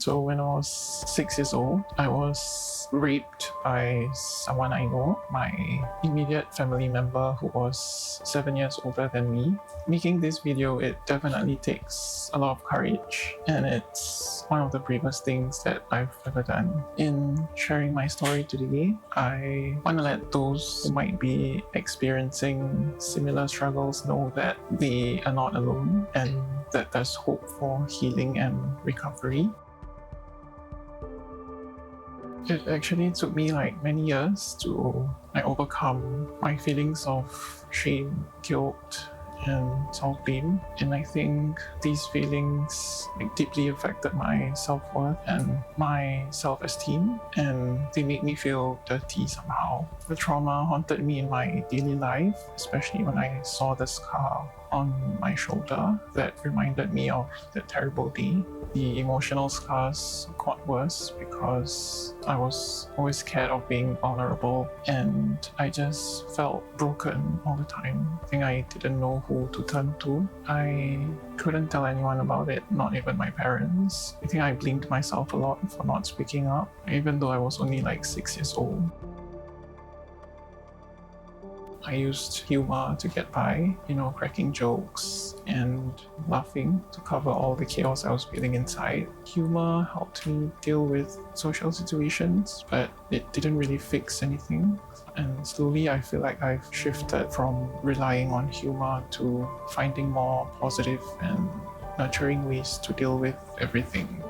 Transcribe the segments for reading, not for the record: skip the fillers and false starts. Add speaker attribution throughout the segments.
Speaker 1: So when I was 6 years old, I was raped by someone I know, my immediate family member who was 7 years older than me. Making this video, it definitely takes a lot of courage, and it's one of the bravest things that I've ever done. In sharing my story today, I want to let those who might be experiencing similar struggles know that they are not alone and that there's hope for healing and recovery. It actually took me many years to overcome my feelings of shame, guilt, and self-blame. And I think these feelings deeply affected my self-worth and my self-esteem, and they make me feel dirty somehow. The trauma haunted me in my daily life, especially when I saw the scar on my shoulder that reminded me of that terrible day. The emotional scars got worse because I was always scared of being vulnerable, and I just felt broken all the time. I think I didn't know who to turn to. I couldn't tell anyone about it, not even my parents. I think I blamed myself a lot for not speaking up, even though I was only 6 years old. I used humor to get by, cracking jokes and laughing to cover all the chaos I was feeling inside. Humor helped me deal with social situations, but it didn't really fix anything. And slowly I feel like I've shifted from relying on humor to finding more positive and nurturing ways to deal with everything.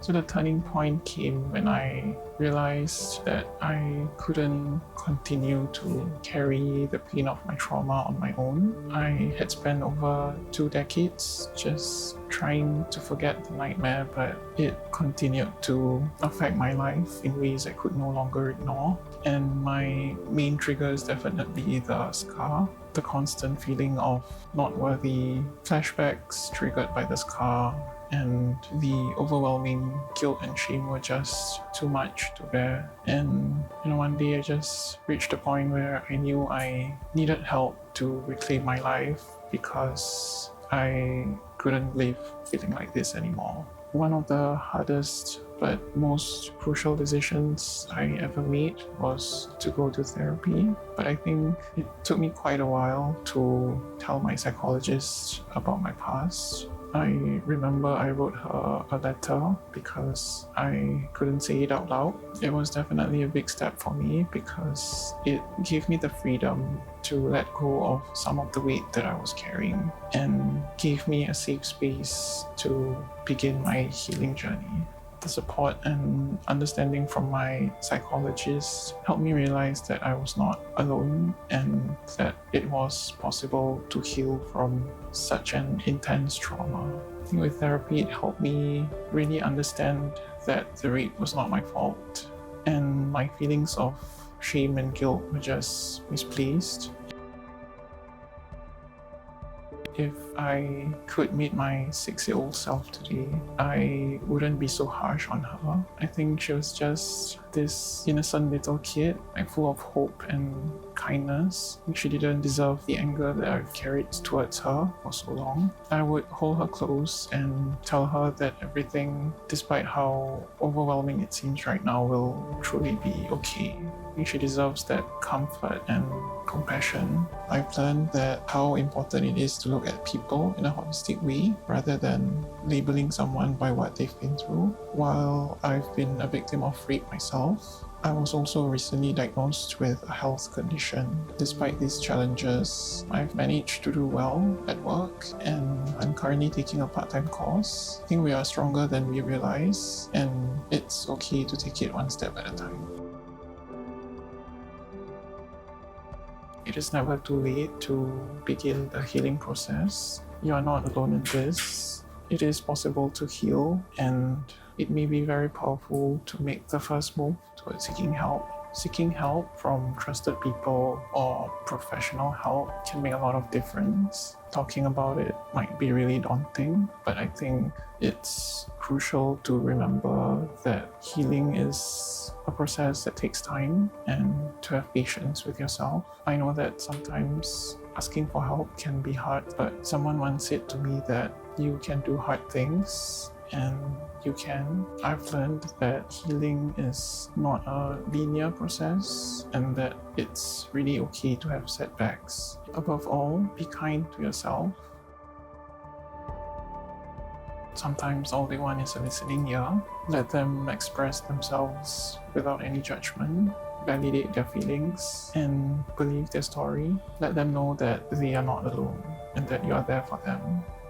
Speaker 1: So the turning point came when I realized that I couldn't continue to carry the pain of my trauma on my own. I had spent over 2 decades just trying to forget the nightmare, but it continued to affect my life in ways I could no longer ignore. And my main trigger is definitely the scar. The constant feeling of not worthy, flashbacks triggered by the scar, and the overwhelming guilt and shame were just too much to bear. And one day I just reached a point where I knew I needed help to reclaim my life because I couldn't live feeling like this anymore. One of the hardest but most crucial decisions I ever made was to go to therapy. But I think it took me quite a while to tell my psychologist about my past. I remember I wrote her a letter because I couldn't say it out loud. It was definitely a big step for me because it gave me the freedom to let go of some of the weight that I was carrying and gave me a safe space to begin my healing journey. The support and understanding from my psychologist helped me realize that I was not alone and that it was possible to heal from such an intense trauma. I think with therapy, it helped me really understand that the rape was not my fault and my feelings of shame and guilt were just misplaced. If I could meet my 6-year-old self today, I wouldn't be so harsh on her. I think she was just this innocent little kid, full of hope and kindness. She didn't deserve the anger that I've carried towards her for so long. I would hold her close and tell her that everything, despite how overwhelming it seems right now, will truly be okay. I think she deserves that comfort and compassion. I've learned that how important it is to look at people in a holistic way rather than labeling someone by what they've been through. While I've been a victim of rape myself, I was also recently diagnosed with a health condition. Despite these challenges, I've managed to do well at work, and I'm currently taking a part-time course. I think we are stronger than we realize, and it's okay to take it one step at a time. It is never too late to begin the healing process. You are not alone in this. It is possible to heal, and it may be very powerful to make the first move towards seeking help. Seeking help from trusted people or professional help can make a lot of difference. Talking about it might be really daunting, but I think it's crucial to remember that healing is a process that takes time and to have patience with yourself. I know that sometimes asking for help can be hard, but someone once said to me that you can do hard things, and you can. I've learned that healing is not a linear process and that it's really okay to have setbacks. Above all, be kind to yourself. Sometimes all they want is a listening ear. Let them express themselves without any judgment. Validate their feelings and believe their story. Let them know that they are not alone and that you are there for them.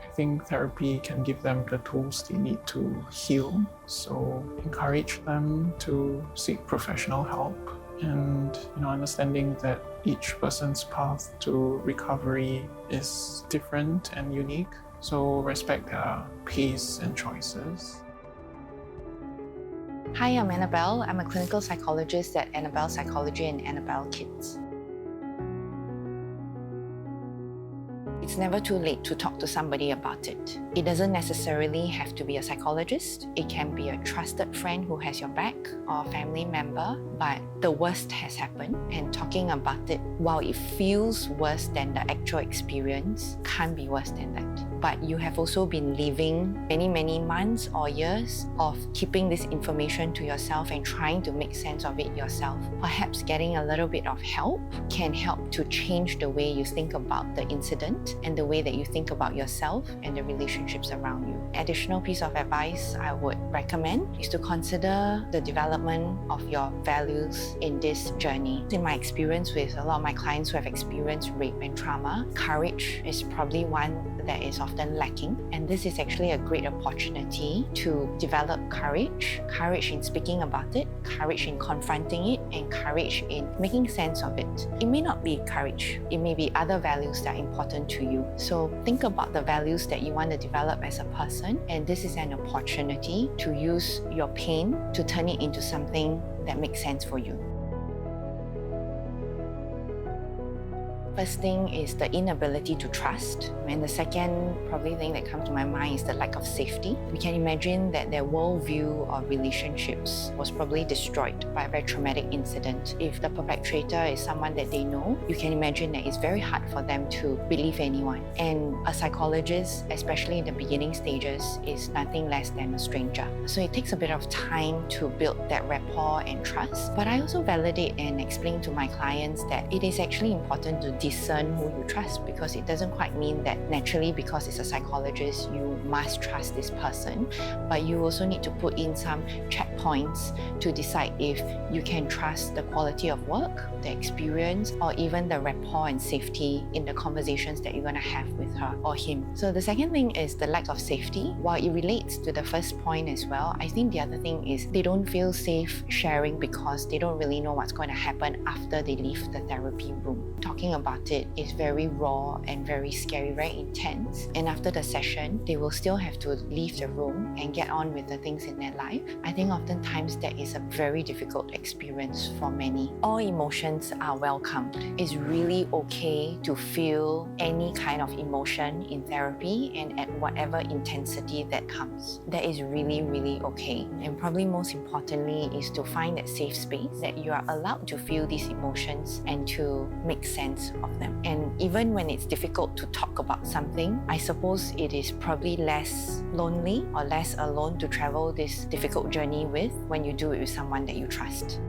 Speaker 1: I think therapy can give them the tools they need to heal. So encourage them to seek professional help and understanding that each person's path to recovery is different and unique. So respect their pace and choices.
Speaker 2: Hi, I'm Annabelle. I'm a clinical psychologist at Annabelle Psychology and Annabelle Kids. It's never too late to talk to somebody about it. It doesn't necessarily have to be a psychologist. It can be a trusted friend who has your back or a family member, but the worst has happened, and talking about it, while it feels worse than the actual experience, can't be worse than that. But you have also been living many months or years of keeping this information to yourself and trying to make sense of it yourself. Perhaps getting a little bit of help can help to change the way you think about the incident and the way that you think about yourself and the relationships around you. Additional piece of advice I would recommend is to consider the development of your values in this journey. In my experience with a lot of my clients who have experienced rape and trauma, courage is probably one that is often lacking, and this is actually a great opportunity to develop courage in speaking about it, courage in confronting it, and courage in making sense of it. It may not be courage, it may be other values that are important to you. So think about the values that you want to develop as a person, and this is an opportunity to use your pain to turn it into something that makes sense for you. First thing is the inability to trust, and the second probably thing that comes to my mind is the lack of safety. We can imagine that their worldview of relationships was probably destroyed by a very traumatic incident. If the perpetrator is someone that they know, you can imagine that it's very hard for them to believe anyone. And a psychologist, especially in the beginning stages, is nothing less than a stranger. So it takes a bit of time to build that rapport and trust. But I also validate and explain to my clients that it is actually important to discern who you trust, because it doesn't quite mean that naturally because it's a psychologist you must trust this person, but you also need to put in some checkpoints to decide if you can trust the quality of work, the experience, or even the rapport and safety in the conversations that you're going to have with her or him. So the second thing is the lack of safety. While it relates to the first point as well, I think the other thing is they don't feel safe sharing because they don't really know what's going to happen after they leave the therapy room. Talking about it is very raw and very scary, very intense. And after the session, they will still have to leave the room and get on with the things in their life. I think oftentimes that is a very difficult experience for many. All emotions are welcomed. It's really okay to feel any kind of emotion in therapy and at whatever intensity that comes. That is really okay. And probably most importantly is to find that safe space that you are allowed to feel these emotions and to make sense of them. And even when it's difficult to talk about something, I suppose it is probably less lonely or less alone to travel this difficult journey with when you do it with someone that you trust.